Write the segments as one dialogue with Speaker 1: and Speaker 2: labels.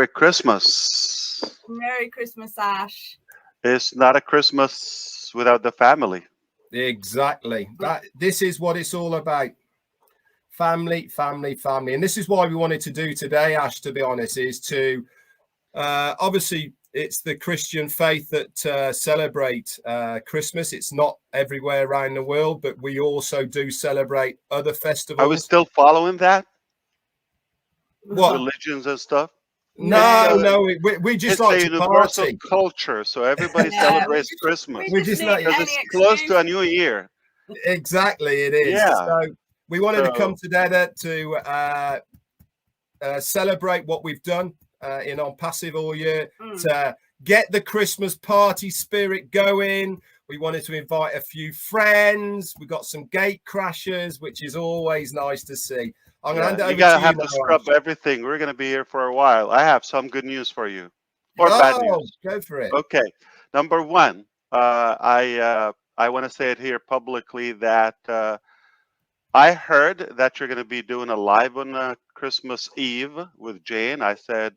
Speaker 1: Christmas.
Speaker 2: Merry Christmas, Ash.
Speaker 1: It's not a Christmas without the family.
Speaker 3: Exactly. This is what it's all about. Family, family, family. And this is why we wanted to do today, Ash, to be honest, is to obviously it's the Christian faith that celebrate Christmas. It's not everywhere around the world, but we also do celebrate other festivals.
Speaker 1: Are we still following that?
Speaker 3: What?
Speaker 1: Religions and stuff?
Speaker 3: No, we just like
Speaker 1: a
Speaker 3: to
Speaker 1: universal
Speaker 3: party.
Speaker 1: culture, so everybody celebrates Christmas.
Speaker 3: We just like
Speaker 1: because it's close to a new year.
Speaker 3: Exactly, it is.
Speaker 1: Yeah.
Speaker 3: So we wanted to come together to celebrate what we've done in Onpassive all year, to get the Christmas party spirit going. We wanted to invite a few friends. We got some gate crashers, which is always nice to see. I'm going to hand it over to you.
Speaker 1: You gotta have to scrub everything. We're going to be here for a while. I have some good news for you, or bad news.
Speaker 3: Go for it.
Speaker 1: Okay, number one, I want to say it here publicly that I heard that you're going to be doing a live on Christmas Eve with Jayne. I said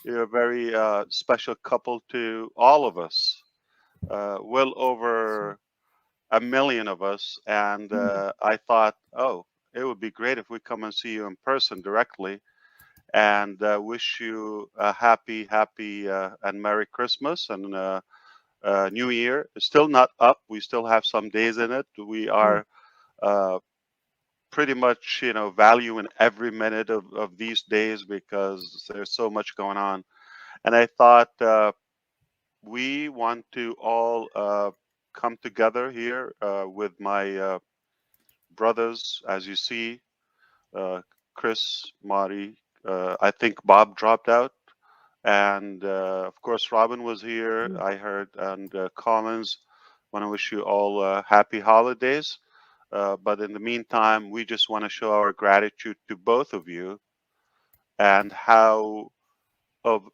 Speaker 1: you're a very special couple to all of us, well over 1 million of us, and I thought, oh, it would be great if we come and see you in person directly, and wish you a happy and Merry Christmas and New Year. It's still not up. We still have some days in it. We are pretty much, valuing every minute of these days because there's so much going on. And I thought we want to all come together here with my brothers, as you see, Chris, Marty, I think Bob dropped out, and of course Robin was here, I heard, and Collins. Want to wish you all happy holidays, but in the meantime we just want to show our gratitude to both of you and how of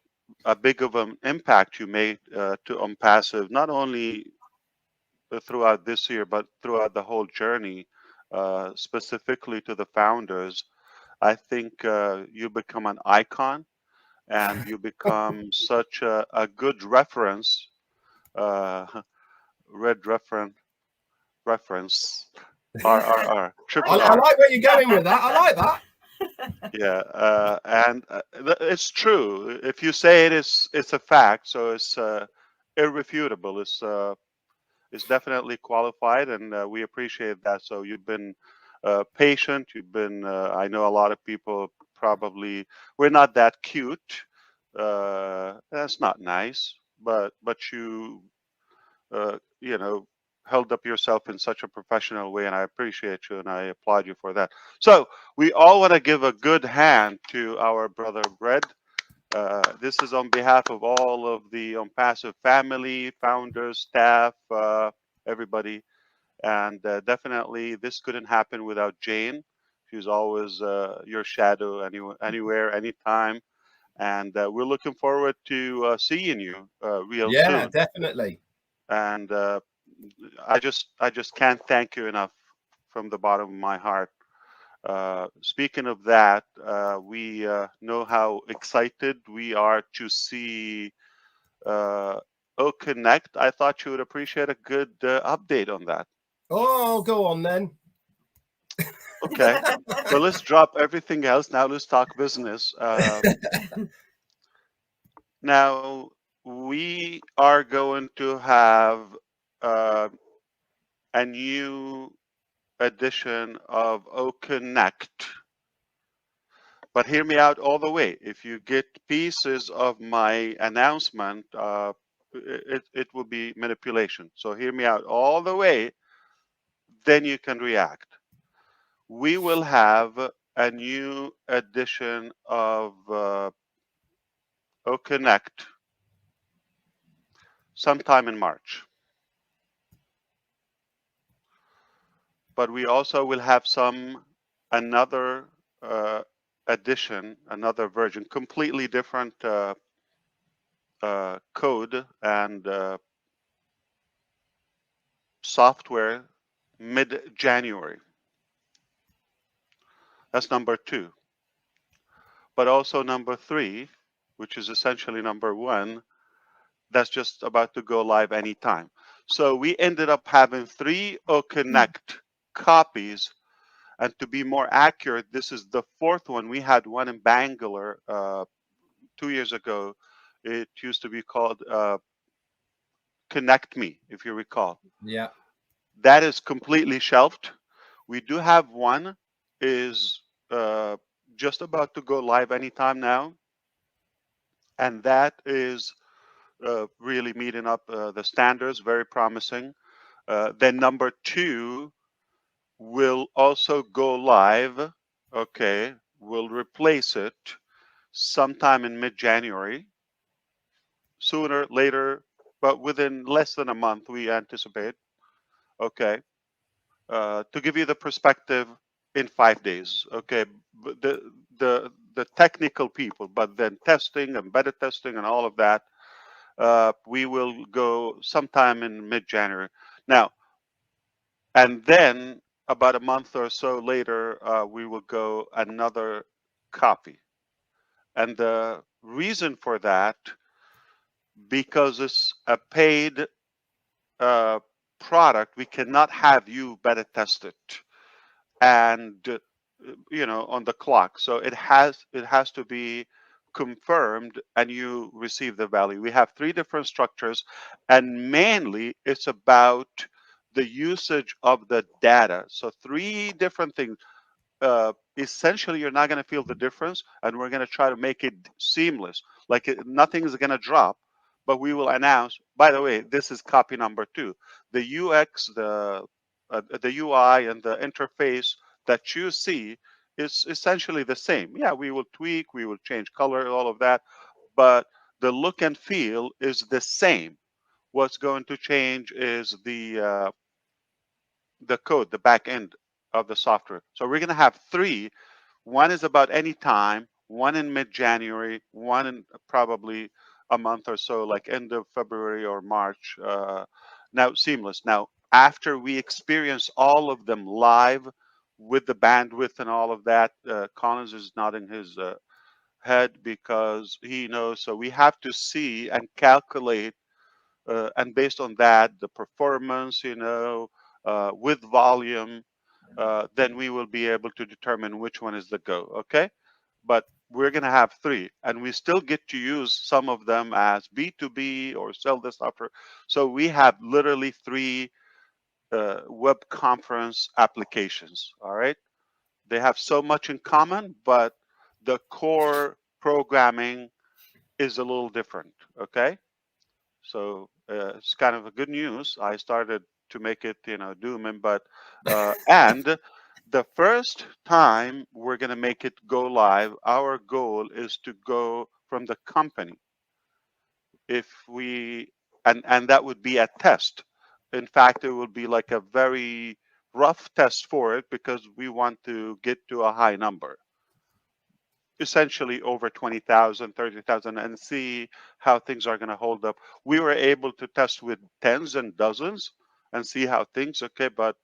Speaker 1: a big of an impact you made to Onpassive, not only throughout this year but throughout the whole journey, specifically to the founders. I think you become an icon and you become such a good reference, reference, RRR, triple
Speaker 3: I
Speaker 1: R.
Speaker 3: like where you're going with that. I like that.
Speaker 1: Yeah, and it's true. If you say it, it's a fact, so it's irrefutable. It's definitely qualified, and we appreciate that. So you've been patient. You've been. I know a lot of people probably we're not that cute. That's not nice, but you held up yourself in such a professional way, and I appreciate you and I applaud you for that. So we all want to give a good hand to our brother Red. This is on behalf of all of the Onpassive family, founders, staff, everybody. And definitely this couldn't happen without Jayne. She's always your shadow anywhere, anytime. And we're looking forward to seeing you real soon.
Speaker 3: Yeah, definitely.
Speaker 1: And I just can't thank you enough from the bottom of my heart. Speaking of that, we know how excited we are to see Connect. I thought you would appreciate a good update on that.
Speaker 3: Oh, go on then.
Speaker 1: Okay, so let's drop everything else. Now let's talk business. Now we are going to have a new edition of Connect. But hear me out all the way. If you get pieces of my announcement, it will be manipulation. So hear me out all the way, then you can react. We will have a new edition of Connect sometime in March. But we also will have another edition, another version, completely different code and software mid-January. That's number 2. But also number 3, which is essentially number one, that's just about to go live anytime. So we ended up having 3 Connect copies. And to be more accurate, this is the 4th one. We had one in Bangalore 2 years ago. It used to be called Connect Me, if you recall.
Speaker 3: Yeah.
Speaker 1: That is completely shelved. We do have one is just about to go live anytime now, and that is really meeting up the standards, very promising. Then number 2 will also go live. Okay, we'll replace it sometime in mid-January, sooner, later, but within less than a month, we anticipate. Okay. To give you the perspective, in 5 days. Okay. The technical people, but then testing, embedded testing, and all of that, we will go sometime in mid-January. Now, and then about a month or so later, we will go another copy. And the reason for that, because it's a paid product, we cannot have you beta test it and on the clock. So it has to be confirmed and you receive the value. We have 3 different structures, and mainly it's about the usage of the data. So 3 different things. Essentially, you're not going to feel the difference, and we're going to try to make it seamless. Like nothing is going to drop, but we will announce. By the way, this is copy number 2. The UX, the UI, and the interface that you see is essentially the same. Yeah, we will tweak, we will change color, all of that, but the look and feel is the same. What's going to change is the code, the back end of the software. So we're going to have 3. One is about any time, one in mid-January, one in probably a month or so, like end of February or March. Now, seamless. Now, after we experience all of them live with the bandwidth and all of that, Collins is nodding his head because he knows. So we have to see and calculate, and based on that, the performance, with volume, then we will be able to determine which one is the go. Okay, but we're going to have 3, and we still get to use some of them as B2B or sell the software. So we have literally 3 web conference applications. All right, they have so much in common, but the core programming is a little different. Okay, so it's kind of a good news. I started to make it, doom, but and the first time we're going to make it go live, our goal is to go from the company. If we and that would be a test. In fact, it will be like a very rough test for it because we want to get to a high number, essentially over 20,000, 30,000, and see how things are going to hold up. We were able to test with tens and dozens and see how things, okay, but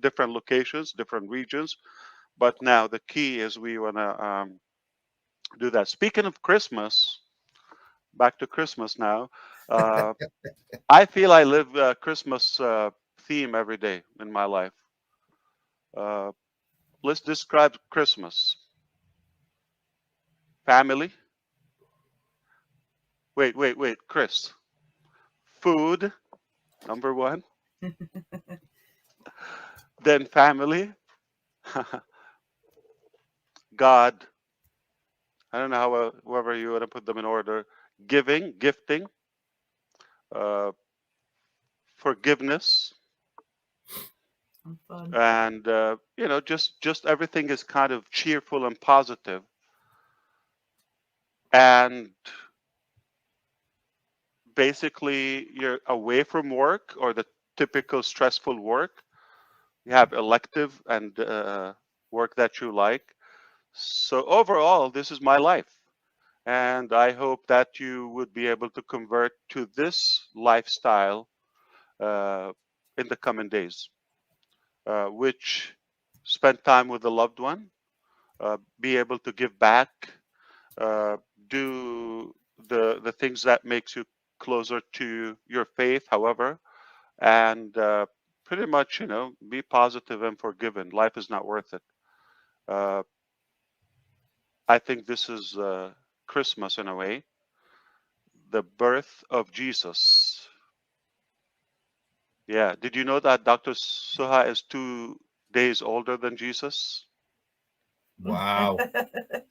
Speaker 1: different locations, different regions. But now the key is we want to do that. Speaking of Christmas, back to Christmas now. I feel I live Christmas theme every day in my life. Uh, let's describe Christmas. Family. Wait, Chris. Food, number 1. Then family. God. I don't know how, however you want to put them in order. Gifting, uh, forgiveness,
Speaker 2: And fun.
Speaker 1: and just everything is kind of cheerful and positive. And basically, you're away from work or the typical stressful work. You have elective and work that you like. So overall, this is my life. And I hope that you would be able to convert to this lifestyle in the coming days, which spend time with a loved one, be able to give back, do the things that makes you closer to your faith, however, and pretty much, be positive and forgiven. Life is not worth it. Uh, I think this is Christmas in a way, the birth of Jesus. Yeah. Did you know that Dr. Suha is 2 days older than Jesus?
Speaker 3: Wow.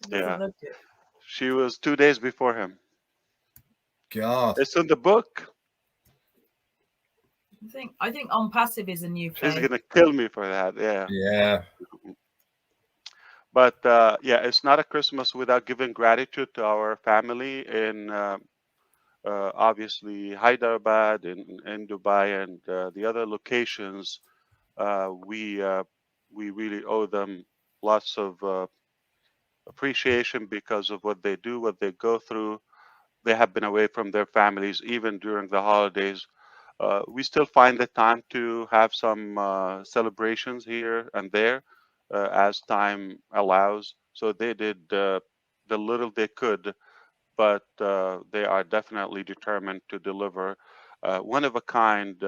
Speaker 1: Yeah.
Speaker 2: Look it.
Speaker 1: She was 2 days before him.
Speaker 3: God.
Speaker 1: It's in the book.
Speaker 2: I think Onpassive is a new
Speaker 1: She's
Speaker 2: faith.
Speaker 1: gonna kill me for that. Yeah.
Speaker 3: Yeah.
Speaker 1: But yeah, it's not a Christmas without giving gratitude to our family in obviously Hyderabad, in Dubai, and the other locations. We really owe them lots of appreciation because of what they do, what they go through. They have been away from their families even during the holidays. We still find the time to have some celebrations here and there as time allows. So they did the little they could, but they are definitely determined to deliver one of a kind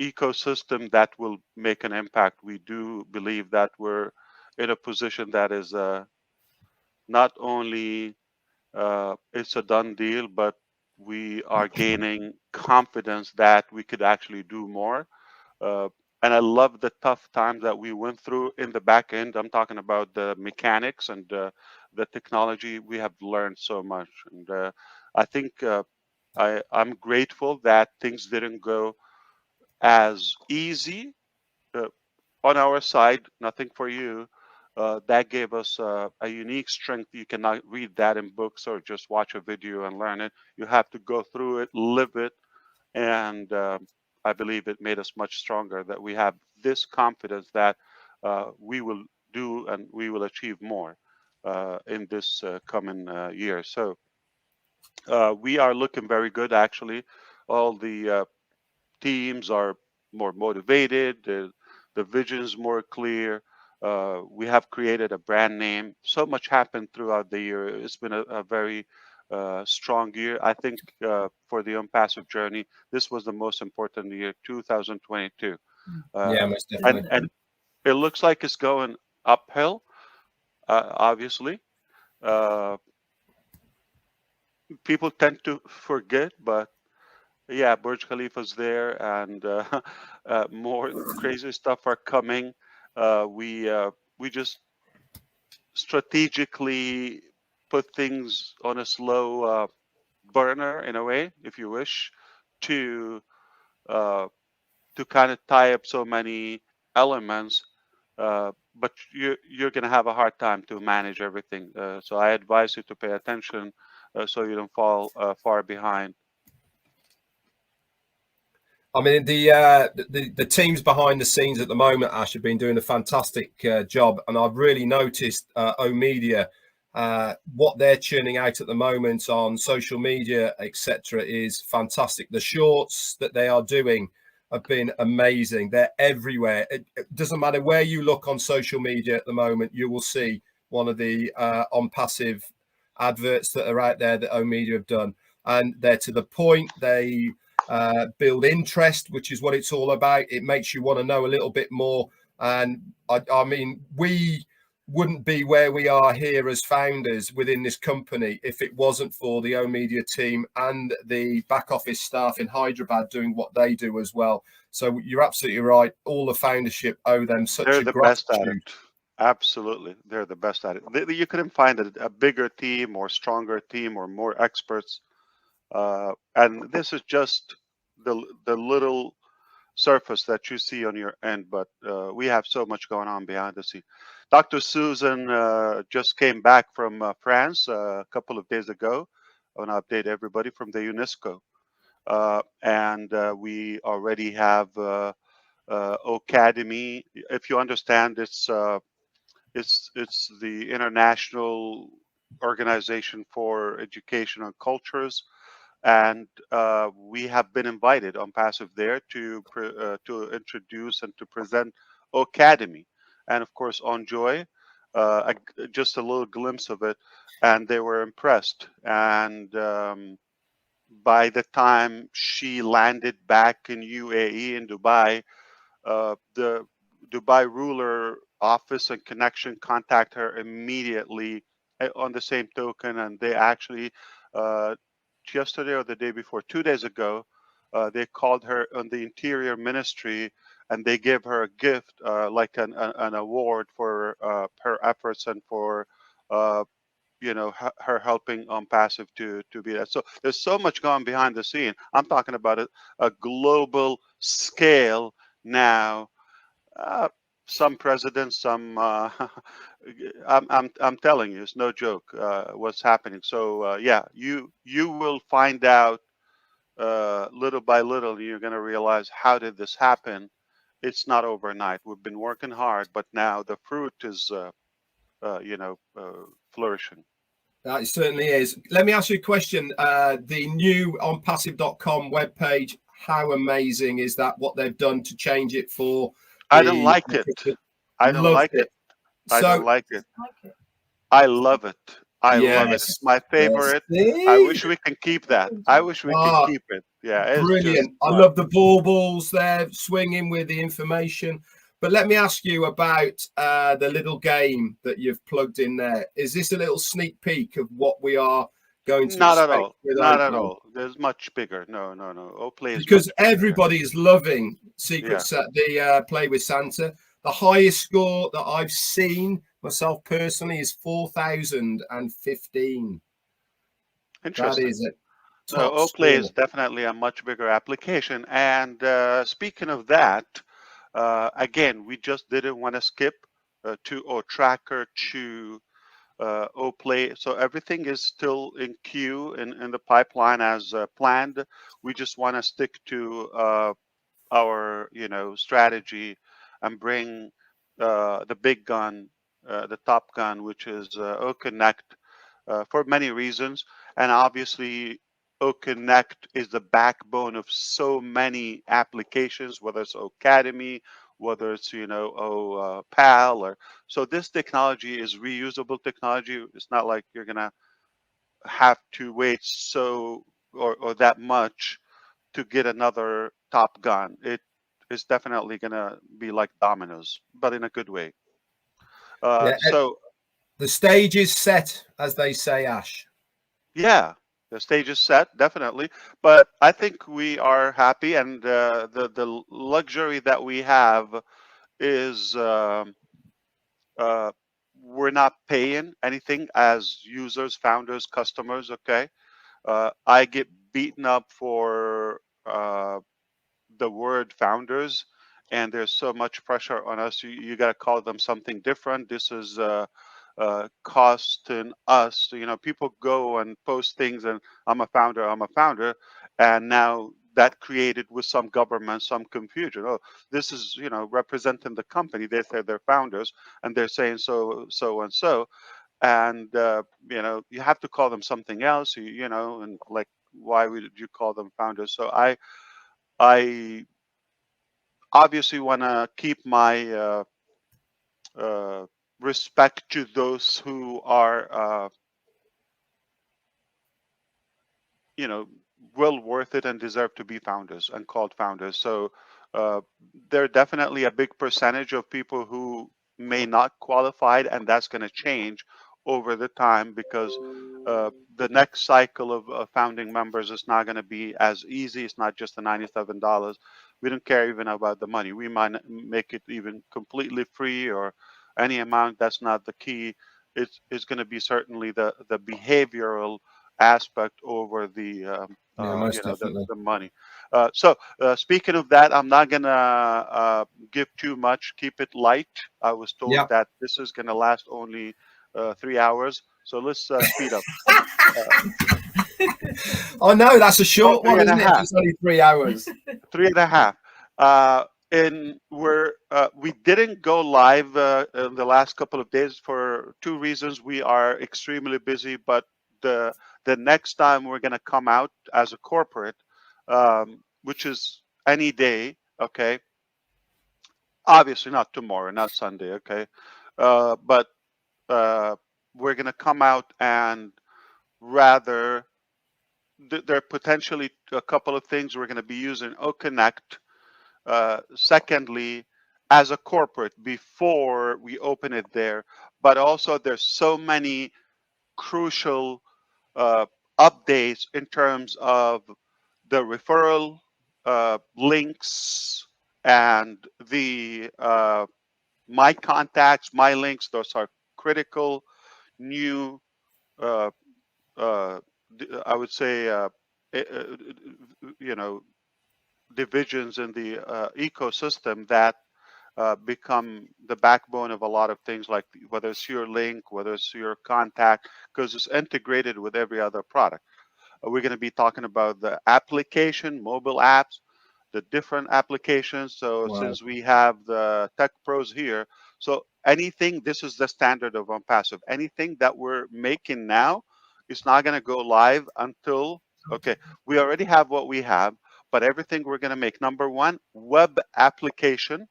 Speaker 1: ecosystem that will make an impact. We do believe that we're in a position that is not only it's a done deal, but we are gaining confidence that we could actually do more. Uh, and I love the tough times that we went through in the back end. I'm talking about the mechanics and the technology. We have learned so much, and I think I'm grateful that things didn't go as easy uh, on our side. Nothing for you. That gave us a unique strength. You cannot read that in books or just watch a video and learn it. You have to go through it, live it, and I believe it made us much stronger. That we have this confidence that we will do and we will achieve more in this coming year. So we are looking very good, actually. All the teams are more motivated. The vision is more clear. We have created a brand name. So much happened throughout the year. It's been a very strong year. I think for the Onpassive journey, this was the most important year, 2022.
Speaker 3: Yeah,
Speaker 1: Uh,
Speaker 3: most
Speaker 1: and,
Speaker 3: definitely.
Speaker 1: and it looks like it's going uphill, obviously. Uh, People tend to forget, but yeah, Burj Khalifa's there, and more crazy stuff are coming. We just strategically put things on a slow burner, in a way, if you wish, to uh, to kind of tie up so many elements. But you're going to have a hard time to manage everything. So I advise you to pay attention so you don't fall far behind.
Speaker 3: I mean, the teams behind the scenes at the moment, Ash, have been doing a fantastic job, and I've really noticed O Media, what they're churning out at the moment on social media, etc., is fantastic. The shorts that they are doing have been amazing. They're everywhere. It doesn't matter where you look on social media at the moment, you will see one of the Onpassive adverts that are out there that O Media have done, and they're to the point. They build interest, which is what it's all about. It makes you want to know a little bit more. And I mean, we wouldn't be where we are here as founders within this company if it wasn't for the O Media team and the back office staff in Hyderabad doing what they do as well. So you're absolutely right. All the foundership owe them such
Speaker 1: They're
Speaker 3: a
Speaker 1: the best at
Speaker 3: gratitude.
Speaker 1: it. Absolutely, they're the best at it. You couldn't find a bigger team or stronger team or more experts. And this is just the little surface that you see on your end, but we have so much going on behind the scene. Dr. Susan just came back from France a couple of days ago. I want to update everybody from the UNESCO. And we already have Academy. If you understand, it's the international organization for education and cultures, and we have been invited Onpassive there to introduce and to present Academy, and of course On Joy. just a little glimpse of it, and they were impressed. And by the time she landed back in UAE in Dubai, the Dubai ruler office and connection contact her immediately on the same token, and they actually uh, yesterday or the day before, 2 days ago, they called her on the Interior Ministry and they gave her a gift, like an award for her efforts and for uh, her helping Onpassive to be that. So there's so much going behind the scene. I'm talking about a global scale now. uh, some presidents, some I'm telling you, it's no joke what's happening. So yeah, you will find out little by little. You're going to realize, how did this happen? It's not overnight. We've been working hard, but now the fruit is flourishing.
Speaker 3: That certainly is. Let me ask you a question. The new onpassive.com webpage, how amazing is that? What they've done to change it for
Speaker 1: I don't like it. I don't
Speaker 3: Loved
Speaker 1: like it. I
Speaker 3: So
Speaker 1: don't like it. I love it. I love it.
Speaker 3: yes,
Speaker 1: It's my favorite.
Speaker 3: yes,
Speaker 1: I wish we can keep that. I wish we could keep it. Yeah, it's just
Speaker 3: brilliant. I
Speaker 1: fun.
Speaker 3: love the baubles there swinging with the information. But let me ask you about the little game that you've plugged in there. Is this a little sneak peek of what we are going to
Speaker 1: Not at
Speaker 3: expect
Speaker 1: all.
Speaker 3: with
Speaker 1: Not at
Speaker 3: Oplay?
Speaker 1: all. There's much bigger. No. Oplay is
Speaker 3: Because
Speaker 1: much bigger.
Speaker 3: everybody is loving
Speaker 1: Yeah.
Speaker 3: the Play with Santa. The highest score that I've seen myself personally is 4,015.
Speaker 1: Interesting.
Speaker 3: That is it.
Speaker 1: No, Oplay is definitely a much bigger application. And speaking of that, again, we just didn't want to skip to or tracker to Oplay. So everything is still in queue in the pipeline as planned. We just want to stick to our strategy and bring the big gun, the top gun, which is OConnect, for many reasons. And obviously, OConnect is the backbone of so many applications, whether it's Academy, whether it's PAL, or so. This technology is reusable technology. It's not like you're gonna have to wait or that much to get another Top Gun. It is definitely gonna be like dominoes, but in a good way. So
Speaker 3: the stage is set, as they say, Ash.
Speaker 1: yeah, the stage is set, definitely. But I think we are happy, and the luxury that we have is we're not paying anything as users, founders, customers. Okay, I get beaten up for the word founders, and there's so much pressure on us. You got to call them something different. This is costing us. People go and post things, and I'm a founder, and now that created with some government some confusion. Oh, this is representing the company. They say they're founders, and they're saying so and so, and you have to call them something else. And like, why would you call them founders? So I obviously want to keep my respect to those who are, well worth it and deserve to be founders and called founders. So uh, there are definitely a big percentage of people who may not qualify, and that's going to change over the time, because the next cycle of founding members is not going to be as easy. It's not just the $97. We don't care even about the money. We might make it even completely free or any amount. That's not the key. It's going to be certainly the behavioral aspect over the
Speaker 3: Most definitely.
Speaker 1: the money. So speaking of that, I'm not gonna give too much. Keep it light. I was told that this is gonna last only 3 hours, so let's speed up.
Speaker 3: Oh no, that's a short one, isn't it?
Speaker 1: It's
Speaker 3: only 3 hours.
Speaker 1: 3.5. And we didn't go live in the last couple of days for two reasons. We are extremely busy, but the next time we're going to come out as a corporate, which is any day, okay? Obviously not tomorrow, not Sunday, okay? But we're going to come out and rather there are potentially a couple of things we're going to be using OConnect. Secondly, as a corporate before we open it there, but also there's so many crucial uh, updates in terms of the referral links and the my contacts, my links. Those are critical new uh, I would say eh, uh, you know divisions in the ecosystem that become the backbone of a lot of things, like whether it's your link, whether it's your contact, because it's integrated with every other product. We're going to be talking about the application, mobile apps, the different applications. So
Speaker 3: Wow.
Speaker 1: since we have the tech pros here, so anything, this is the standard of Onpassive. Anything that we're making now is not going to go live until, okay, we already have what we have, but everything we're going to make, number one, web application,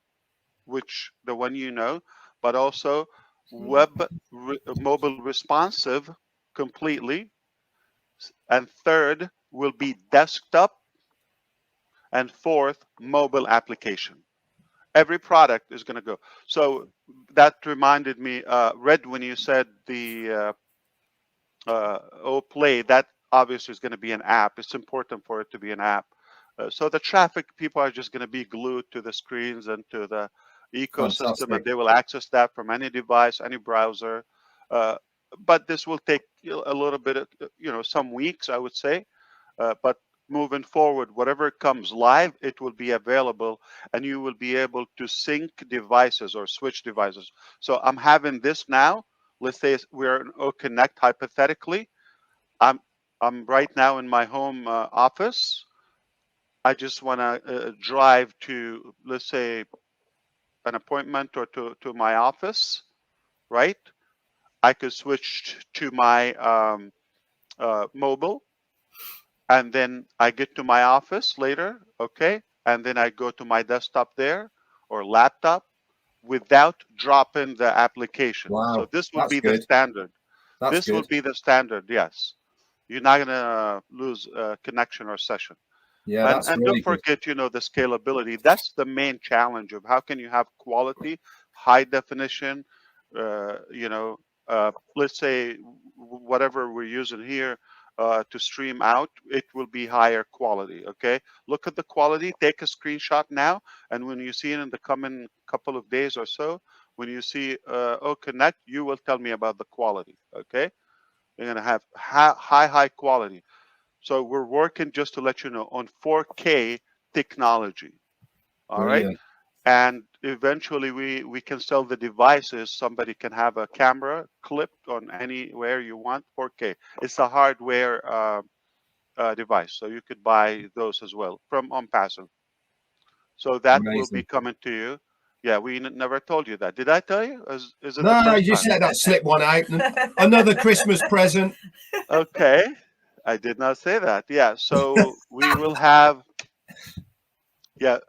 Speaker 1: which the one you know, but also mobile responsive completely. And third will be desktop. And fourth, mobile application. Every product is going to go. So that reminded me, Red, when you said the Play, that obviously is going to be an app. It's important for it to be an app. So the traffic, people are just going to be glued to the screens and to the ecosystem,
Speaker 3: Fantastic.
Speaker 1: and they will access that from any device, any browser. Uh, but this will take a little bit of, some weeks, I would say. But moving forward, whatever comes live, it will be available, and you will be able to sync devices or switch devices. So I'm having this now. Let's say we're in Connect hypothetically. I'm I'm right now in my home office. I just want to drive to, let's say, an appointment or to my office, right? I could switch to my mobile, and then I get to my office later, okay? And then I go to my desktop there or laptop without dropping the application. So
Speaker 3: Wow.
Speaker 1: this will
Speaker 3: That's
Speaker 1: be the
Speaker 3: good.
Speaker 1: standard.
Speaker 3: That's
Speaker 1: This will
Speaker 3: good.
Speaker 1: be the standard, yes. You're not gonna lose connection or session.
Speaker 3: Yeah,
Speaker 1: And
Speaker 3: that's
Speaker 1: and
Speaker 3: really
Speaker 1: don't
Speaker 3: good.
Speaker 1: forget, the scalability. That's the main challenge of how can you have quality, high definition, let's say whatever we're using here to stream out, it will be higher quality. Okay, look at the quality, take a screenshot now, and when you see it in the coming couple of days or so, when you see Connect, you will tell me about the quality. Okay, you're gonna have high quality. So we're working, just to let you know, on 4K technology. All right.
Speaker 3: Brilliant.
Speaker 1: And eventually we can sell the devices. Somebody can have a camera clipped on anywhere you want, 4K. It's a hardware device. So you could buy those as well from Onpassive. So that will be
Speaker 3: Amazing.
Speaker 1: coming to you. Yeah, we never told you that. Did I tell you? Is it the
Speaker 3: No,
Speaker 1: first
Speaker 3: you just
Speaker 1: time?
Speaker 3: let that slip one out. Another Christmas present.
Speaker 1: Okay. I did not say that. Yeah. So we will have. Yeah.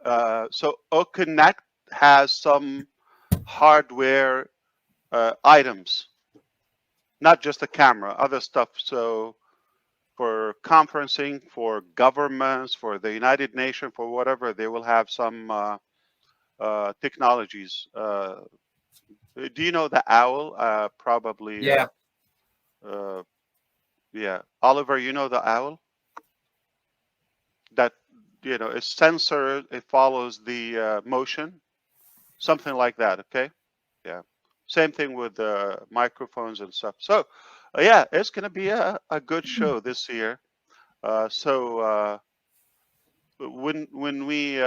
Speaker 1: So OConnect has some hardware items, not just a camera, other stuff. So for conferencing, for governments, for the United Nations, for whatever, they will have some technologies. Do you know the owl? Probably.
Speaker 3: Yeah.
Speaker 1: Uh, yeah. Oliver, you know the owl? That, it's censored. It follows the motion, something like that. Okay. Yeah. Same thing with microphones and stuff. So, yeah, it's going to be a good show this year. So when we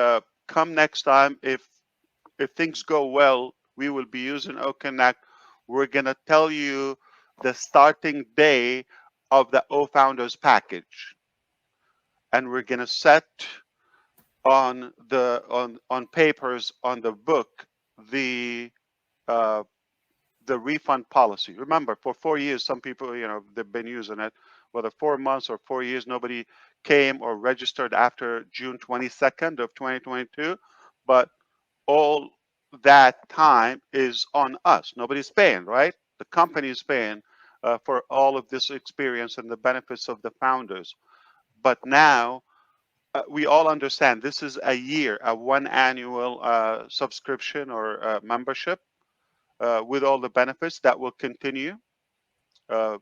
Speaker 1: come next time, if things go well, we will be using OConnect. We're going to tell you the starting day of the O Founders package, and we're going to set on papers on the book the uh, the refund policy. Remember, for 4 years, some people, they've been using it. Whether 4 months or 4 years, nobody came or registered after June 22nd of 2022. But all that time is on us. Nobody's paying, right? The company is paying for all of this experience and the benefits of the founders. But now we all understand this is a year, a one annual subscription or membership with all the benefits that will continue.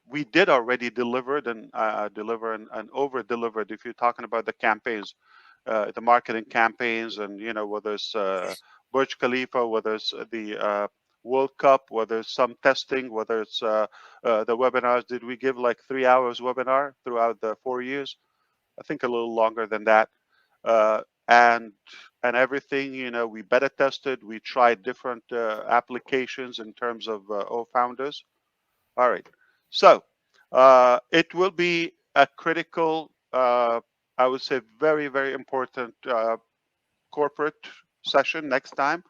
Speaker 1: We did already delivered and deliver and over delivered. If you're talking about the campaigns, the marketing campaigns, and whether it's Burj Khalifa, whether it's the World Cup, whether it's some testing, whether it's the webinars. Did we give like 3 hours webinar throughout the 4 years? I think a little longer than that. And everything, we beta tested. We tried different applications in terms of founders. All right. So it will be a critical, I would say, very, very important corporate session next time.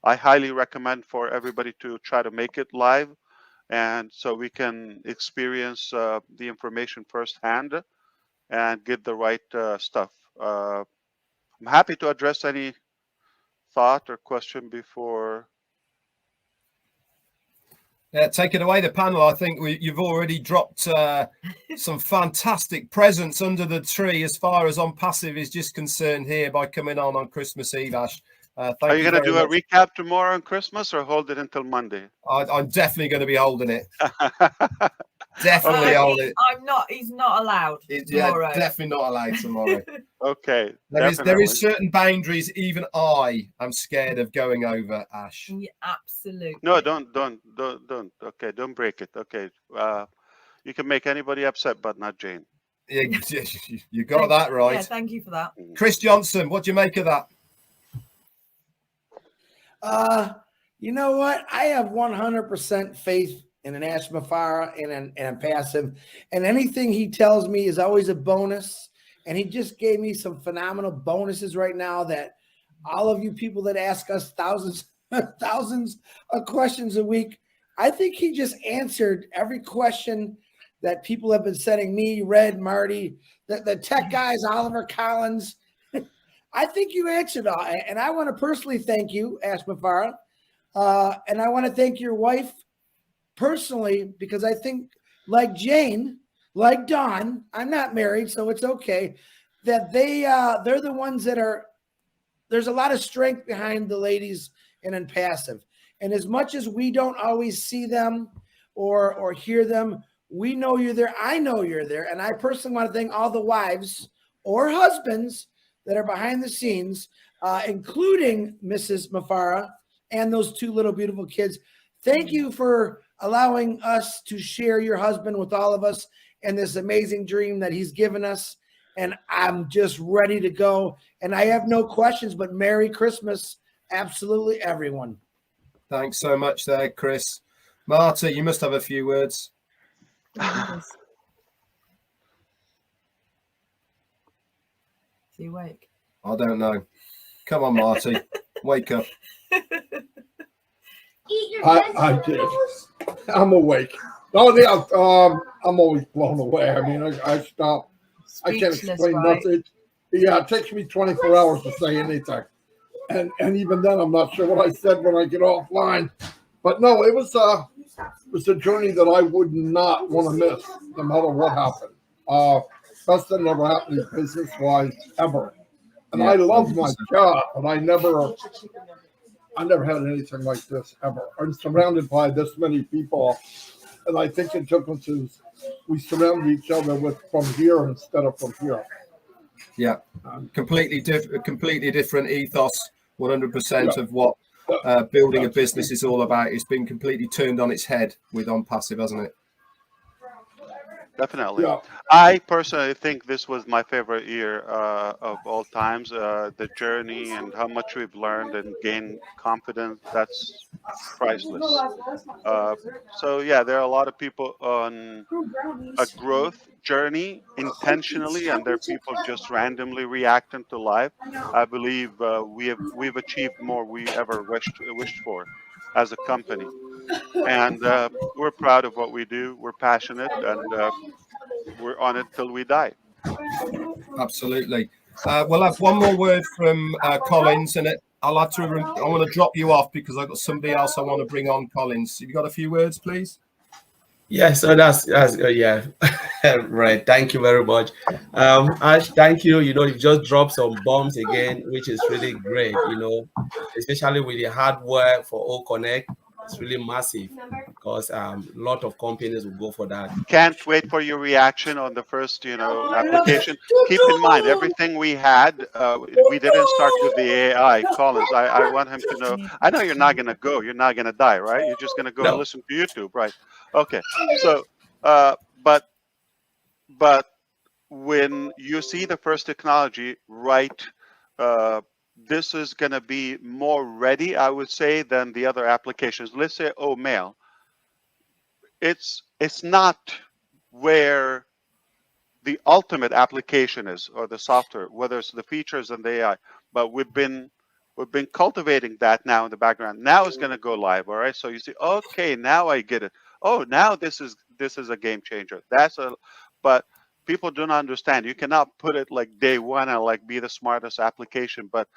Speaker 1: I highly recommend for everybody to try to make it live, and so we can experience the information firsthand and get the right stuff. I'm happy to address any thought or question before.
Speaker 3: Yeah, take it away, the panel. I think you've already dropped some fantastic presents under the tree as far as Onpassive is just concerned here by coming on Christmas Eve, Ash.
Speaker 1: Are you going to do a recap tomorrow on Christmas or hold it until Monday?
Speaker 3: I'm definitely going to be holding it. Definitely holding it.
Speaker 2: I'm not. He's not allowed.
Speaker 3: Yeah, definitely not allowed tomorrow.
Speaker 1: Okay.
Speaker 3: There is certain boundaries even I am scared of going over, Ash.
Speaker 2: Yeah, absolutely.
Speaker 1: No, don't. Okay, don't break it. Okay. You can make anybody upset, but not Jayne.
Speaker 3: Yeah, you got that right.
Speaker 2: Yeah, thank you for that.
Speaker 3: Chris Johnson, what do you make of that?
Speaker 4: You know what? I have 100% faith in an Ash Mufareh and Onpassive, and anything he tells me is always a bonus. And he just gave me some phenomenal bonuses right now that all of you people that ask us thousands of questions a week, I think he just answered every question that people have been sending me, Red, Marty, the tech guys, Oliver Collins. I think you answered all, and I want to personally thank you, Ash Mufareh, and I want to thank your wife personally, because I think, like Jayne, like Dawn, I'm not married, so it's okay, that they're the ones that are. There's a lot of strength behind the ladies in Onpassive, and as much as we don't always see them or hear them, we know you're there. I know you're there, and I personally want to thank all the wives or husbands that are behind the scenes, including Mrs. Mufareh and those two little beautiful kids. Thank you for allowing us to share your husband with all of us and this amazing dream that he's given us. And I'm just ready to go. And I have no questions, but Merry Christmas, absolutely everyone.
Speaker 3: Thanks so much there, Chris. Marta, you must have a few words.
Speaker 2: Is he awake?
Speaker 3: I don't know. Come on, Marty. Wake up.
Speaker 5: I did. I'm awake. Oh, yeah. I'm always blown away. I mean, I stop. I can't explain nothing. Yeah, it takes me 24 hours to say anything. And even then, I'm not sure what I said when I get offline. But no, it was a journey that I would not want to miss, no matter what happened. Best that never happened business-wise ever. And I love my job, but I never had anything like this ever. I'm surrounded by this many people, and I think it took us is we surrounded each other with from here instead of from here.
Speaker 3: Yeah, completely different ethos. 100% of what building a business is all about. It's been completely turned on its head with Onpassive, hasn't it?
Speaker 1: Definitely.
Speaker 5: Yeah.
Speaker 1: I personally think this was my favorite year of all times. The journey and how much we've learned and gained confidence, that's priceless. So yeah, there are a lot of people on a growth journey intentionally, and there are people just randomly reacting to life. I believe we've achieved more we ever wished for as a company. And we're proud of what we do. We're passionate, and we're on it till we die.
Speaker 3: Absolutely. We'll have one more word from Collins, and I want to drop you off because I've got somebody else I want to bring on. Collins, have you got a few words, please?
Speaker 6: Yeah, so that's yeah, right. Thank you very much, Ash. Thank you. You just dropped some bombs again, which is really great. Especially with the hardware for O Connect, it's really massive because a lot of companies will go for that.
Speaker 1: Can't wait for your reaction on the first, application. Keep in mind, everything we had, we didn't start with the AI. Collins, I want him to know. I know you're not going to go. You're not going to die, right? You're just going to go and
Speaker 6: No,
Speaker 1: listen to YouTube, right? Okay. So, but but when you see the first technology, right, uh, this is going to be more ready, I would say, than the other applications. Let's say, oh, mail. It's not where the ultimate application is, or the software, whether it's the features and the AI. But we've been cultivating that now in the background. Now it's going to go live. All right. So you see, okay, now I get it. Oh, now this is a game changer. But people do not understand. You cannot put it like day one and like be the smartest application. But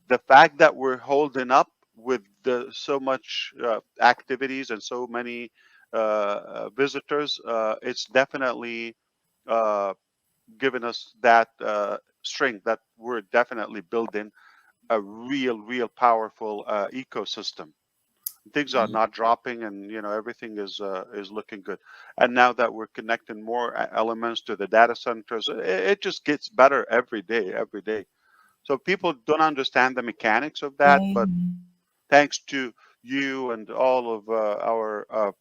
Speaker 1: the fact that we're holding up with so much activities and so many visitors, it's definitely uh, given us that strength that we're definitely building a real powerful ecosystem. Things are not dropping, and everything is looking good. And now that we're connecting more elements to the data centers, it just gets better every day, every day. So people don't understand the mechanics of that, but thanks to you and all of our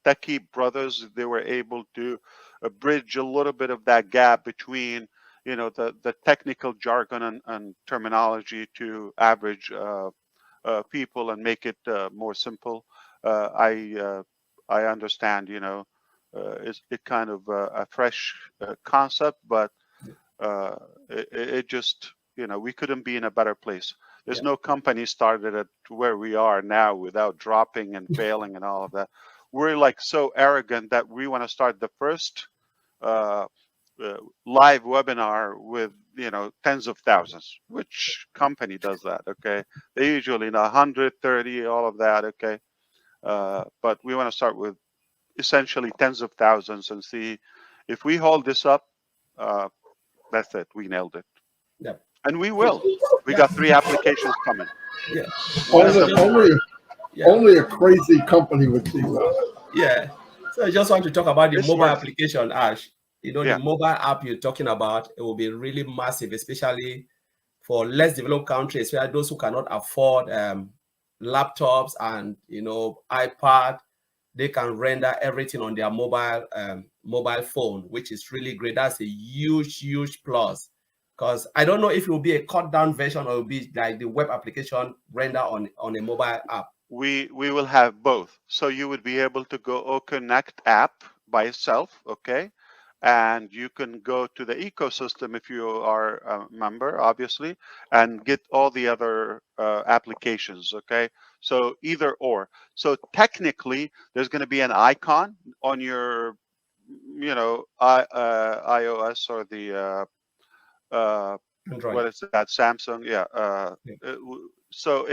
Speaker 1: techie brothers, they were able to bridge a little bit of that gap between, the technical jargon and terminology to average people and make it more simple. I understand, it kind of a fresh concept, but it just, we couldn't be in a better place. There's
Speaker 6: yeah,
Speaker 1: no company started at where we are now without dropping and failing and all of that. We're like so arrogant that we want to start the first uh, uh, live webinar with tens of thousands. Which company does that? Okay, they usually 130, all of that. Okay, but we want to start with essentially tens of thousands and see if we hold this up. Uh, that's it. We nailed it.
Speaker 6: yeah,
Speaker 1: And we will. We
Speaker 6: yeah,
Speaker 1: got 3 applications coming.
Speaker 6: yeah.
Speaker 1: One is
Speaker 6: So
Speaker 1: the
Speaker 6: just yeah,
Speaker 5: Only a crazy company would do that.
Speaker 6: yeah. So I just want to talk about the
Speaker 1: it's
Speaker 6: mobile
Speaker 1: working.
Speaker 6: application, Ash. The
Speaker 1: Yeah.
Speaker 6: mobile app you're talking about, it will be really massive, especially for less developed countries, especially those who cannot afford laptops and iPad. They can render everything on their mobile phone, which is really great. That's a huge plus. Because I don't know if it will be a cut down version or it will be like the web application render on a mobile app.
Speaker 1: We will have both. So you would be able to go Connect app by itself, okay? And you can go to the ecosystem if you are a member, obviously, and get all the other applications, okay? So either or. So technically, there's going to be an icon on your, iOS or the what
Speaker 6: Android.
Speaker 1: is that, Samsung? Yeah.
Speaker 6: Yeah.
Speaker 1: So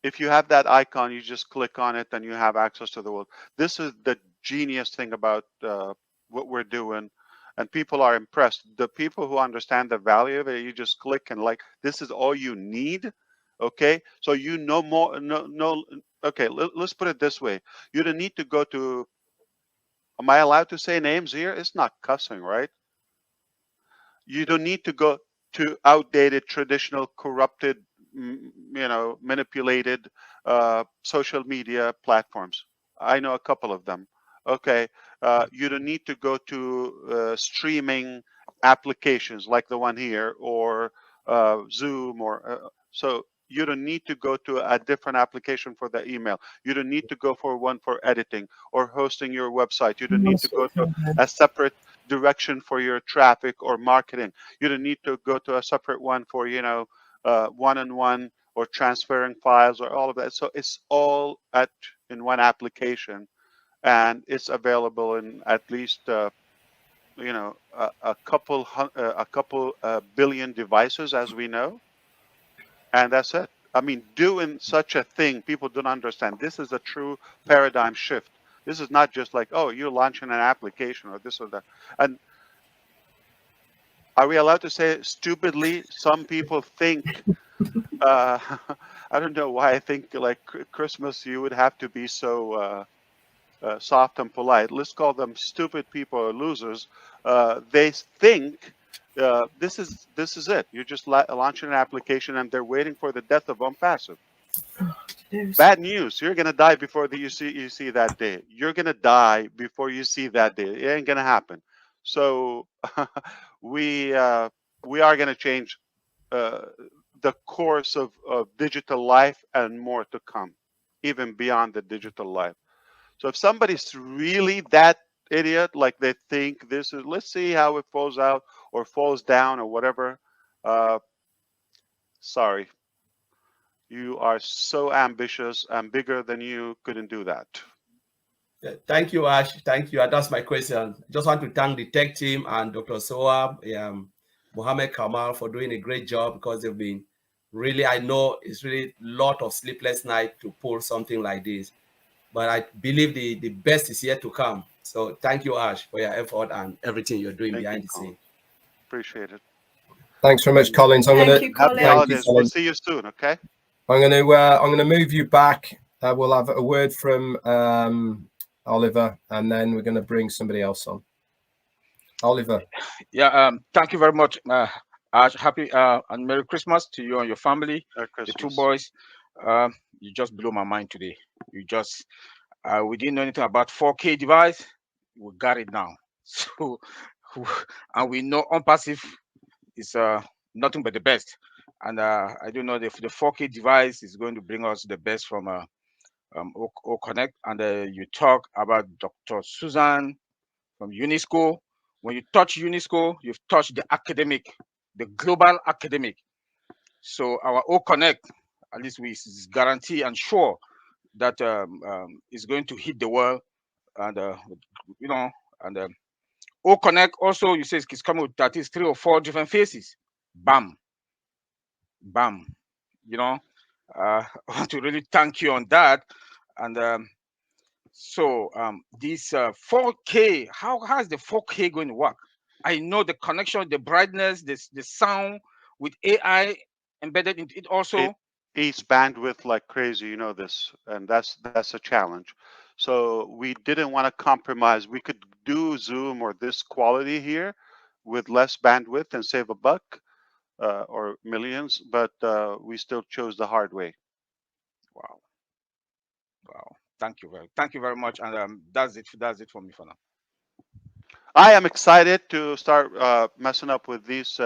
Speaker 1: if you have that icon, you just click on it and you have access to the world. This is the genius thing about what we're doing, and people are impressed. The people who understand the value of it, you just click and like, this is all you need. Okay, so more. No. Okay, let's put it this way: you don't need to go to. Am I allowed to say names here? It's not cussing, right? You don't need to go to outdated, traditional, corrupted, manipulated social media platforms. I know a couple of them. Okay, you don't need to go to streaming applications like the one here, or Zoom, or so. You don't need to go to a different application for the email. You don't need to go for one for editing or hosting your website. You don't need to go to a separate direction for your traffic or marketing. You don't need to go to a separate one for one-on-one or transferring files or all of that. So it's all in one application, and it's available in at least a couple billion devices, as we know, and that's it. I mean, doing such a thing, people don't understand. This is a true paradigm shift. This is not just like, oh, you're launching an application or this or that. And are we allowed to say stupidly? Some people think, I don't know why I think like Christmas, you would have to be so soft and polite. Let's call them stupid people or losers. They think this is it. You're just launching an application and they're waiting for the death of Onpassive. Bad news. You're gonna die before you see that day. You're gonna die before you see that day. It ain't gonna happen. So we are gonna change the course of digital life and more to come, even beyond the digital life. So if somebody's really that idiot, like they think this is, let's see how it falls out or falls down or whatever. Sorry, you are so ambitious and bigger than you, couldn't do that.
Speaker 6: Yeah, thank you, Ash. Thank you. That's my question. Just want to thank the tech team and Dr. Soab, Mohammed Kamal for doing a great job, because they've been really, I know it's really a lot of sleepless night to pull something like this. But I believe the best is yet to come. So thank you, Ash, for your effort and everything you're doing behind the scene.
Speaker 1: Appreciate it.
Speaker 3: Thanks very much, Collins.
Speaker 2: Thank you,
Speaker 1: Happy
Speaker 2: Colin.
Speaker 1: holidays. We'll see you soon. Okay.
Speaker 3: I'm gonna move you back. We'll have a word from Oliver, and then we're gonna bring somebody else on. Oliver.
Speaker 7: Yeah. Thank you very much. Happy and Merry Christmas to you and your family. The two boys. You just blew my mind today. You just we didn't know anything about 4K device. We got it now. So and we know Onpassive is nothing but the best. And I don't know if the 4K device is going to bring us the best from O Connect. And you talk about Dr. Susan from UNESCO. When you touch UNESCO, you've touched the academic, the global academic. So our O Connect, at least we guarantee and sure that is going to hit the world, and and O Connect also, you say it's coming with at least 3 or 4 different faces. Bam, bam. I want to really thank you on that. And so this 4K, how is the 4K going to work? I know the connection, the brightness, the sound with AI embedded in it also.
Speaker 1: It eats bandwidth like crazy, you know this, and that's a challenge. So we didn't want to compromise. We could do Zoom or this quality here with less bandwidth and save a buck or millions, but we still chose the hard way.
Speaker 7: Wow. Thank you very much. And that's it for me for now.
Speaker 1: I am excited to start messing up with these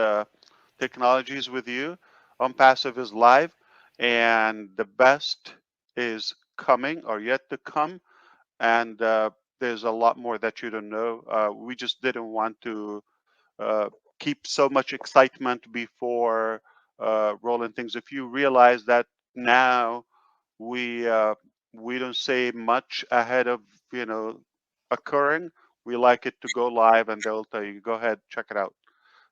Speaker 1: technologies with you. Onpassive is live, and the best is coming or yet to come. And there's a lot more that you don't know. We just didn't want to keep so much excitement before rolling things. If you realize that now we don't say much ahead of occurring. We like it to go live, and they'll tell you, go ahead, check it out.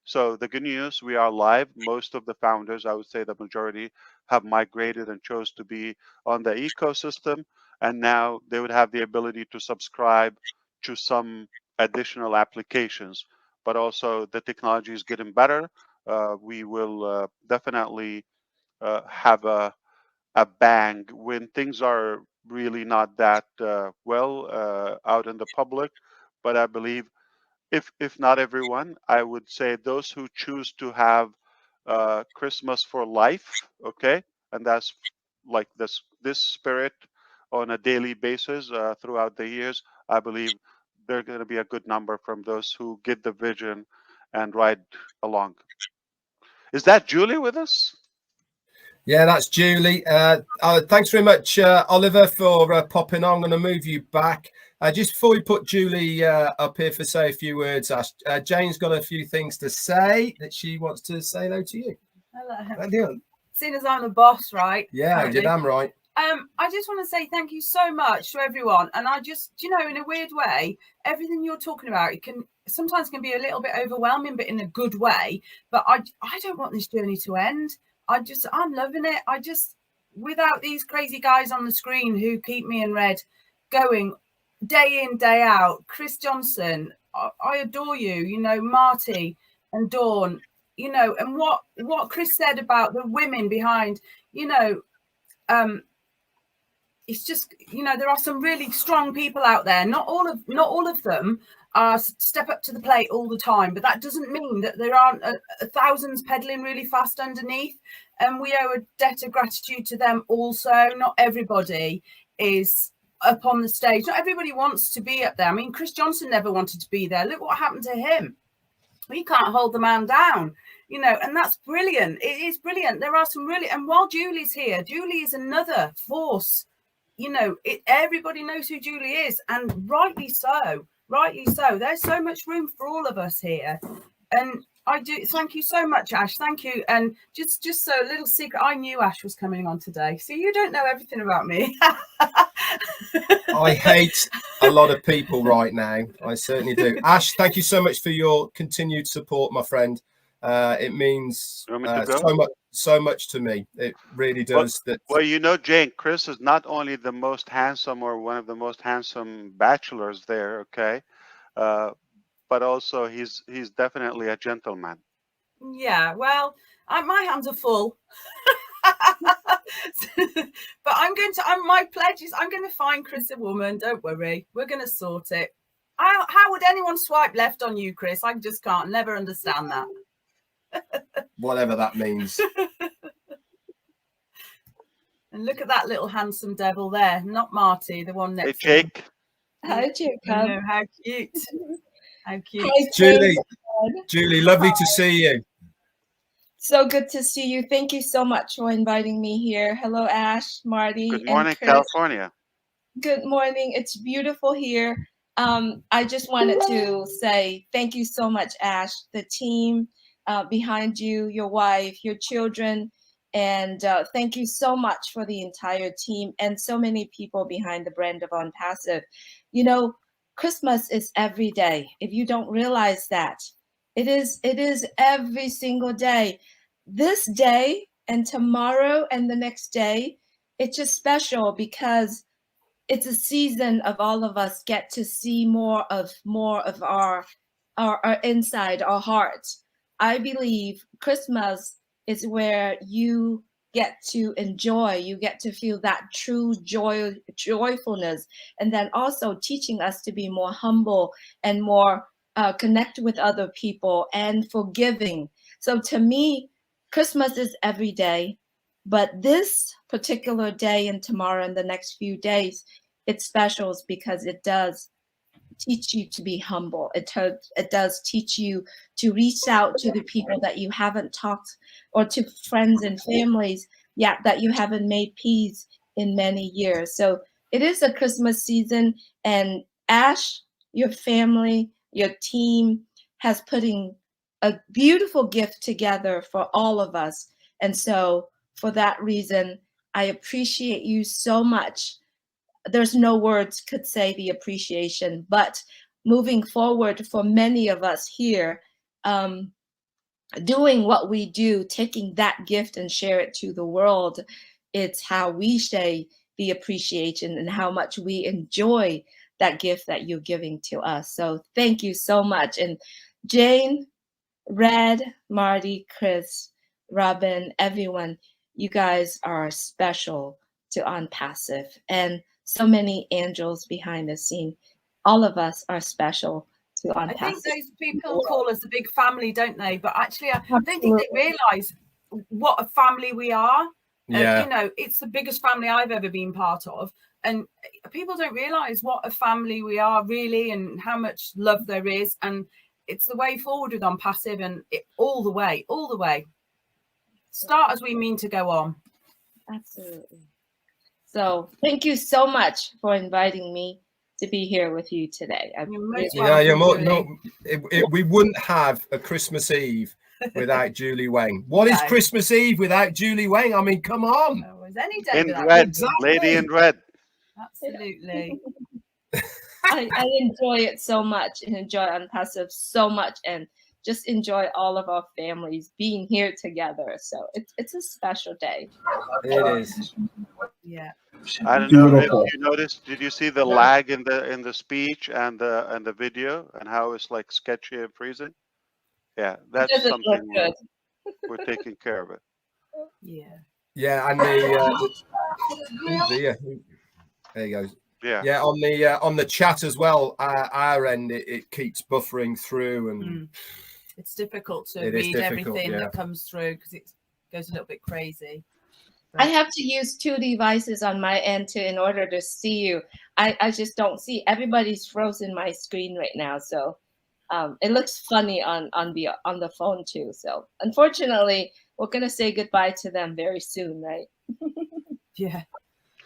Speaker 1: So the good news, we are live. Most of the founders, I would say the majority, have migrated and chose to be on the ecosystem, and now they would have the ability to subscribe to some additional applications. But also the technology is getting better. We will definitely have a bang when things are really not that well out in the public. But I believe if not everyone, I would say those who choose to have Christmas for life, okay, and that's like this spirit on a daily basis throughout the years. I believe there's going to be a good number from those who get the vision and ride along. Is that Julie with us?
Speaker 3: Yeah, that's Julie. Thanks very much, Oliver, for popping on. I'm going to move you back. Just before we put Julie up here for say a few words, Jayne's got a few things to say that she wants to say hello to you.
Speaker 2: Hello. Seeing as I'm the boss, right?
Speaker 3: Yeah,
Speaker 2: Apparently.
Speaker 3: you're damn right.
Speaker 2: I just want to say thank you so much to everyone. And I just, in a weird way, everything you're talking about, it can sometimes be a little bit overwhelming, but in a good way. But I don't want this journey to end. I'm loving it. Without these crazy guys on the screen who keep me and Red going day in, day out. Chris Johnson, I adore you. You know, Marty and Dawn. You know, and what Chris said about the women behind. You know, it's just, you know, there are some really strong people out there. Not all of them step up to the plate all the time, but that doesn't mean that there aren't thousands pedaling really fast underneath. And we owe a debt of gratitude to them also. Not everybody is up on the stage. Not everybody wants to be up there. I mean, Chris Johnson never wanted to be there. Look what happened to him. We can't hold the man down, you know, and that's brilliant. It is brilliant. There are some really, and while Julie's here, Julie is another force. You know, everybody knows who Julie is, and rightly so. Rightly so. There's so much room for all of us here, and I do thank you so much, Ash. Thank you. And just so a little secret, I knew Ash was coming on today, so you don't know everything about me.
Speaker 3: I hate a lot of people right now. I certainly do. Ash, thank you so much for your continued support, my friend. It means so much to me. It really does.
Speaker 1: Well, you know, Jayne, Chris is not only the most handsome or one of the most handsome bachelors there, okay, but also he's definitely a gentleman.
Speaker 2: Yeah, well, my hands are full. But my pledge is I'm going to find Chris a woman. Don't worry, we're going to sort it. How would anyone swipe left on you, Chris? I just can't never understand that.
Speaker 3: Whatever that means.
Speaker 2: And look at that little handsome devil there, not Marty, the one next
Speaker 1: to him.
Speaker 2: Jake.
Speaker 8: Hi, Jacob.
Speaker 2: You know, how cute. How cute.
Speaker 3: Hi, Julie, lovely to see you.
Speaker 8: So good to see you. Thank you so much for inviting me here. Hello, Ash, Marty.
Speaker 1: Good morning,
Speaker 8: and Chris.
Speaker 1: California.
Speaker 8: Good morning. It's beautiful here. I just wanted to say thank you so much, Ash, the team behind you, your wife, your children, and thank you so much for the entire team and so many people behind the brand of Onpassive. You know, Christmas is every day. If you don't realize that, it is every single day. This day and tomorrow and the next day, it's just special because it's a season of all of us get to see more of our inside, our hearts. I believe Christmas is where you get to enjoy, you get to feel that true joyfulness, and then also teaching us to be more humble and more connect with other people and forgiving. So to me, Christmas is every day, but this particular day and tomorrow and the next few days, it's special because it does teach you to be humble. It does teach you to reach out to the people that you haven't talked, or to friends and families yet that you haven't made peace in many years. So it is a Christmas season, and Ash, your family, your team has putting a beautiful gift together for all of us. And so for that reason, I appreciate you so much. There's no words could say the appreciation, but moving forward for many of us here, doing what we do, taking that gift and share it to the world, it's how we say the appreciation and how much we enjoy that gift that you're giving to us. So thank you so much. And Jayne, Red, Marty, Chris, Robin, everyone, you guys are special to Onpassive, and so many angels behind the scene. All of us are special to Onpassive.
Speaker 2: I think those people call us a big family, don't they? But actually, I don't think they realise what a family we are.
Speaker 3: Yeah.
Speaker 2: You know, it's the biggest family I've ever been part of. And people don't realise what a family we are really, and how much love there is. And it's the way forward with Onpassive, and all the way. Start as we mean to go on.
Speaker 8: Absolutely. So thank you so much for inviting me to be here with you today.
Speaker 3: We wouldn't have a Christmas Eve without Julie Wang. What is Christmas Eve without Julie Wang? I mean, come on.
Speaker 2: Oh, is any day
Speaker 1: in red, exactly. Lady in red.
Speaker 2: Absolutely.
Speaker 8: I enjoy it so much and enjoy Onpassive so much, and just enjoy all of our families being here together. So it's a special day.
Speaker 3: It is.
Speaker 2: Yeah.
Speaker 1: I don't know if
Speaker 5: Beautiful.
Speaker 1: you noticed. Did you see the lag in the speech and the video and how it's like sketchy and freezing? Yeah, that's
Speaker 8: doesn't look
Speaker 1: something
Speaker 8: good.
Speaker 1: we're taking care of it.
Speaker 2: Yeah.
Speaker 3: Yeah, and the oh dear, there he goes.
Speaker 1: Yeah.
Speaker 3: Yeah, on the chat as well, our end it keeps buffering through, and
Speaker 2: it's difficult to
Speaker 3: it
Speaker 2: read everything that comes through because it goes a little bit crazy.
Speaker 8: I have to use 2 devices on my end in order to see you. I just don't see. Everybody's frozen my screen right now, so it looks funny on the phone too. So unfortunately, we're gonna say goodbye to them very soon, right?
Speaker 2: Yeah.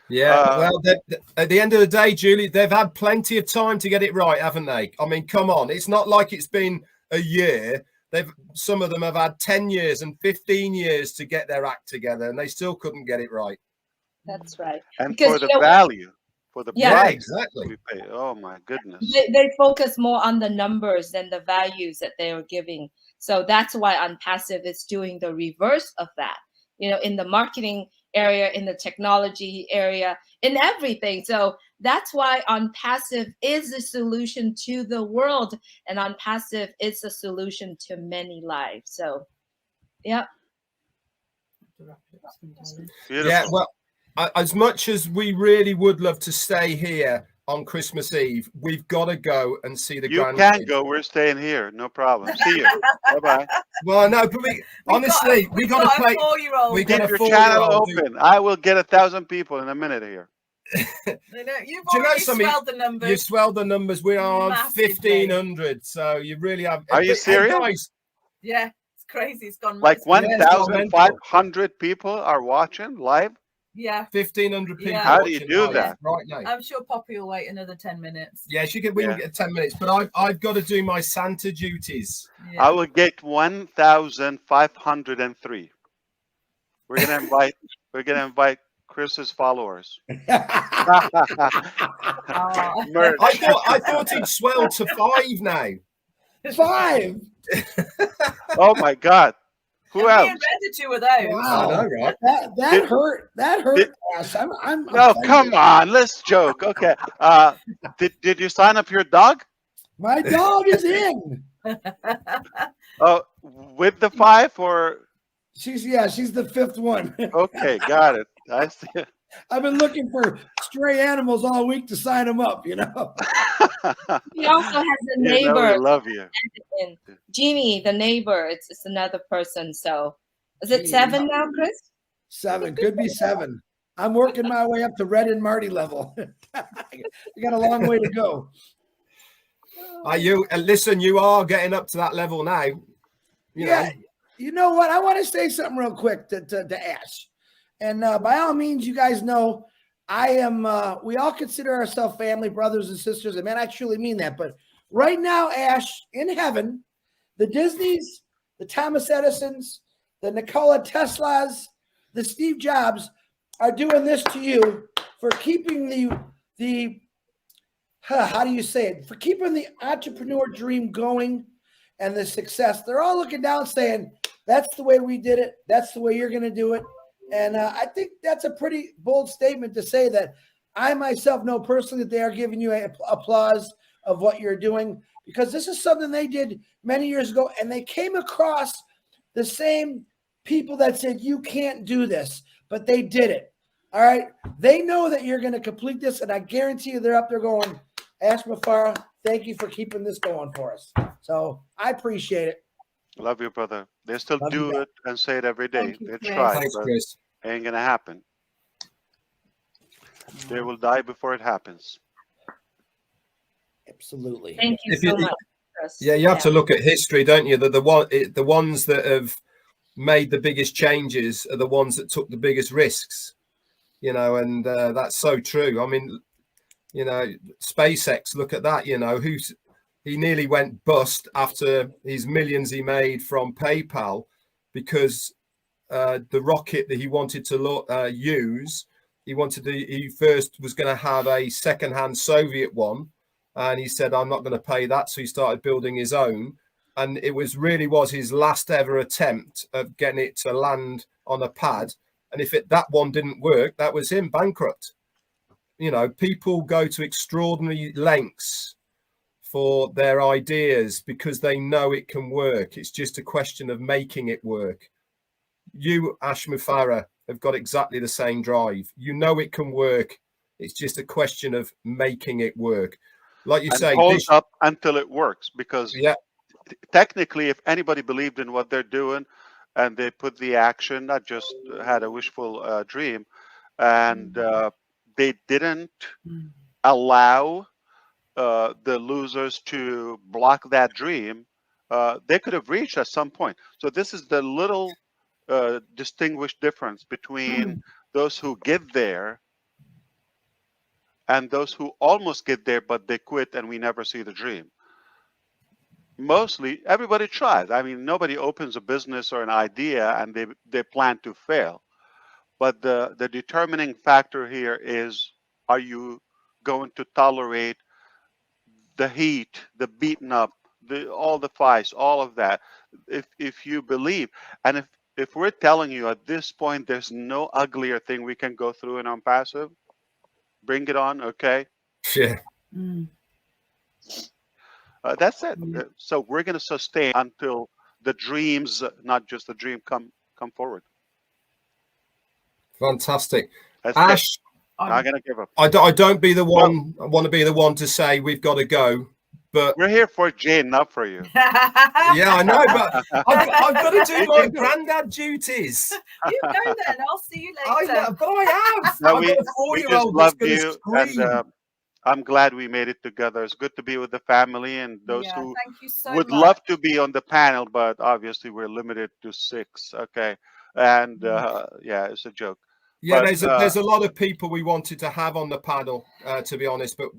Speaker 3: Yeah, well, at the end of the day, Julie, they've had plenty of time to get it right, haven't they? I mean, come on, it's not like it's been a year. Some of them have had 10 years and 15 years to get their act together, and they still couldn't get it right.
Speaker 8: That's right.
Speaker 1: And because, for the value, for the price
Speaker 3: exactly.
Speaker 1: we pay. Oh my goodness.
Speaker 8: They focus more on the numbers than the values that they are giving. So that's why Onpassive is doing the reverse of that. You know, in the marketing area, in the technology area, in everything. So that's why Onpassive is the solution to the world, and Onpassive is the solution to many lives. So, yeah.
Speaker 3: Yeah, well, as much as we really would love to stay here on Christmas Eve, we've got to go and see the grandkids.
Speaker 1: You can go. We're staying here. No problem. See you. Bye-bye.
Speaker 3: Well, no, but honestly, we got to play.
Speaker 1: We got your channel open. I will get 1,000 people in a minute here.
Speaker 2: You've already swelled the numbers.
Speaker 3: You swelled the numbers. We are on 1,500. So you really have.
Speaker 1: Are you serious?
Speaker 3: Hey guys,
Speaker 2: yeah, it's crazy. It's gone.
Speaker 1: Like 1,500 people are watching live.
Speaker 2: Yeah,
Speaker 3: 1,500 people.
Speaker 1: How do you do that
Speaker 2: right now? I'm sure Poppy will wait another 10 minutes.
Speaker 3: Yeah, she can. We can get 10 minutes, but I've got to do my Santa duties.
Speaker 1: I will get 1,503. We're gonna invite Chris's followers.
Speaker 3: I thought he'd swell to 5 now.
Speaker 4: 5.
Speaker 1: Oh my God. Who else?
Speaker 2: The 2 of those.
Speaker 4: Wow.
Speaker 3: I know, right?
Speaker 4: That hurt. That hurt. Ash. I'm
Speaker 1: no, come on. Let's joke. Okay. Did you sign up your dog?
Speaker 4: My dog is in.
Speaker 1: Oh, with the 5 or?
Speaker 4: She's the 5th one.
Speaker 1: Okay, got it. I see it.
Speaker 4: I've been looking for stray animals all week to sign them up, you know.
Speaker 8: He also has a neighbor.
Speaker 1: You know we love you.
Speaker 8: Jeannie, the neighbor. It's another person. So is it 7 now, Chris?
Speaker 4: 7. Could be 7. I'm working my way up to Red and Marty level. You got a long way to go.
Speaker 3: Listen, you are getting up to that level now. You know.
Speaker 4: You know what? I want to say something real quick to Ash. And by all means, you guys know I am, we all consider ourselves family, brothers and sisters. And man, I truly mean that. But right now, Ash, in heaven, the Disneys, the Thomas Edisons, the Nikola Teslas, the Steve Jobs are doing this to you for keeping the how do you say it? For keeping the entrepreneur dream going and the success. They're all looking down saying, that's the way we did it. That's the way you're going to do it. And I think that's a pretty bold statement to say that I myself know personally that they are giving you applause of what you're doing, because this is something they did many years ago, and they came across the same people that said, you can't do this, but they did it. All right. They know that you're going to complete this, and I guarantee you they're up there going, Ash Mufareh, thank you for keeping this going for us. So I appreciate it.
Speaker 1: Love you, brother. They still do it and say it every day. They
Speaker 3: Chris.
Speaker 1: try,
Speaker 3: Thanks,
Speaker 1: but
Speaker 3: Chris.
Speaker 1: it ain't gonna happen. They will die before it happens.
Speaker 4: Absolutely.
Speaker 8: Thank you so much, Chris.
Speaker 3: Yeah, you have to look at history, don't you? The ones that have made the biggest changes are the ones that took the biggest risks. You know, and that's so true. I mean, you know, SpaceX. Look at that. You know, he nearly went bust after his millions he made from PayPal, because the rocket that he wanted to use, he first was going to have a second-hand Soviet one, and he said, I'm not going to pay that, so he started building his own, and it was his last ever attempt of getting it to land on a pad, And if that one didn't work, that was him bankrupt. You know, people go to extraordinary lengths for their ideas because they know it can work. It's just a question of making it work. You, Ash Mufareh, have got exactly the same drive. You know it can work. It's just a question of making it work. Like you say,
Speaker 1: hold up until it works, because
Speaker 3: yeah,
Speaker 1: technically, if anybody believed in what they're doing and they put the action, not just had a wishful dream, and they didn't allow the losers to block that dream, they could have reached at some point. So this is the little distinguished difference between those who get there and those who almost get there, but they quit and we never see the dream. Mostly everybody tries. I mean, nobody opens a business or an idea and they plan to fail. But the determining factor here is, are you going to tolerate the heat, the beaten up, all the fights, all of that? If you believe, and if we're telling you at this point there's no uglier thing we can go through in Onpassive, bring it on, okay?
Speaker 3: Yeah.
Speaker 1: That's it. So we're going to sustain until the dreams, not just the dream, come forward.
Speaker 3: Fantastic.
Speaker 1: That's
Speaker 3: Ash,
Speaker 1: I'm not going to give up.
Speaker 3: I don't be the one. I want to be the one to say we've got to go. But
Speaker 1: we're here for Jayne, not for you.
Speaker 3: Yeah, I know, but I've got to do my granddad duties.
Speaker 2: You go then. I'll see you later.
Speaker 3: I know, but I have.
Speaker 1: No,
Speaker 3: I've got a 4-year-old
Speaker 1: love
Speaker 3: that's
Speaker 1: you, and I'm glad we made it together. It's good to be with the family and those who would love to be on the panel, but obviously we're limited to 6. Okay, and yeah, it's a joke.
Speaker 3: Yeah, but, there's a lot of people we wanted to have on the panel, to be honest, but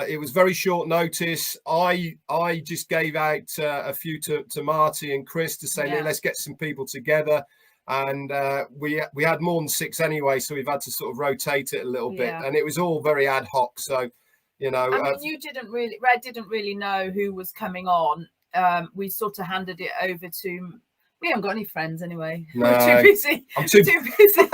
Speaker 3: it was very short notice. I just gave out a few to Marty and Chris to say, let's get some people together. And we had more than 6 anyway, so we've had to sort of rotate it a little bit. And it was all very ad hoc. So, you know.
Speaker 2: I mean, Red didn't really know who was coming on. We sort of handed it over to... We haven't got any friends anyway.
Speaker 3: No,
Speaker 2: we're too busy.
Speaker 3: I'm too busy.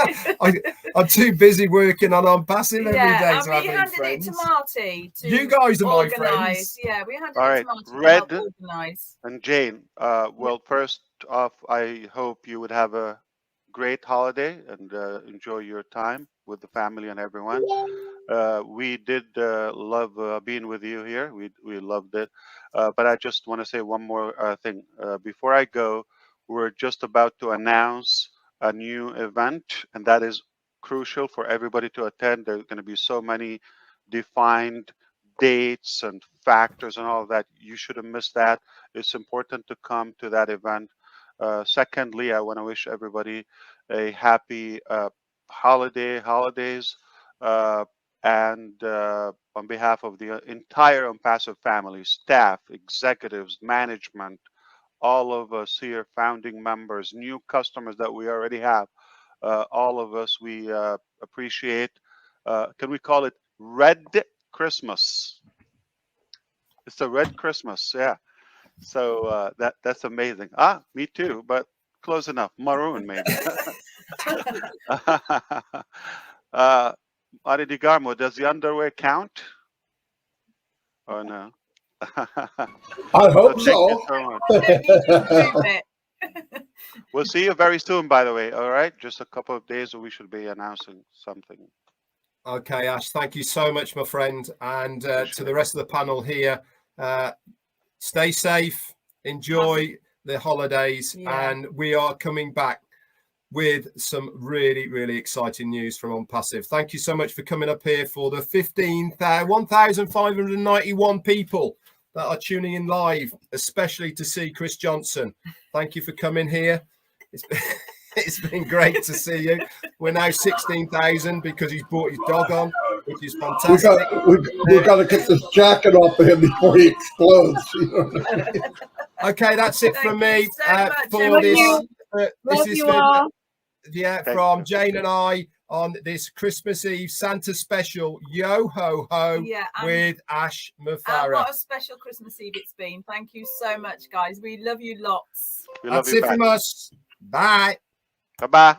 Speaker 3: I'm too busy working on Onpassive every day.
Speaker 2: And we handed it to Marty.
Speaker 3: You guys are my friends.
Speaker 2: Yeah, we handed it to Marty.
Speaker 1: Red
Speaker 2: to organize.
Speaker 1: And Jayne. Well, first off, I hope you would have a great holiday and enjoy your time with the family and everyone. We did love being with you here. We loved it. But I just want to say one more thing before I go. We're just about to announce a new event, and that is crucial for everybody to attend. There's going to be so many defined dates and factors and all of that. You shouldn't miss that. It's important to come to that event. Secondly, I want to wish everybody a happy holidays, and on behalf of the entire Onpassive family, staff, executives, management, all of us here, founding members, new customers that we already have, all of us, we appreciate. Can we call it Red Christmas? It's a Red Christmas, yeah. So that's amazing. Me too, but close enough. Maroon, maybe. Ari DiGarmo, does the underwear count? Or no?
Speaker 5: I hope so.
Speaker 1: We'll see you very soon, by the way. All right, just a couple of days, we should be announcing something.
Speaker 3: Okay, Ash, thank you so much, my friend, and to the rest of the panel here, stay safe, enjoy the holidays, and we are coming back with some really, really exciting news from Onpassive. Thank you so much for coming up here for the 1,591 people that are tuning in live, especially to see Chris Johnson. Thank you for coming here. It's been great to see you. We're now 16,000 because he's brought his dog on, which is fantastic.
Speaker 5: We've got to get this jacket off of him before he explodes. You know what I mean?
Speaker 3: Okay, that's it from me
Speaker 8: for this.
Speaker 3: This is from Jayne and I on this Christmas Eve Santa special, Yo Ho Ho, with Ash Mufareh.
Speaker 2: What a special Christmas Eve it's been. Thank you so much, guys. We love you lots.
Speaker 3: That's it from us. Bye.
Speaker 1: Bye-bye.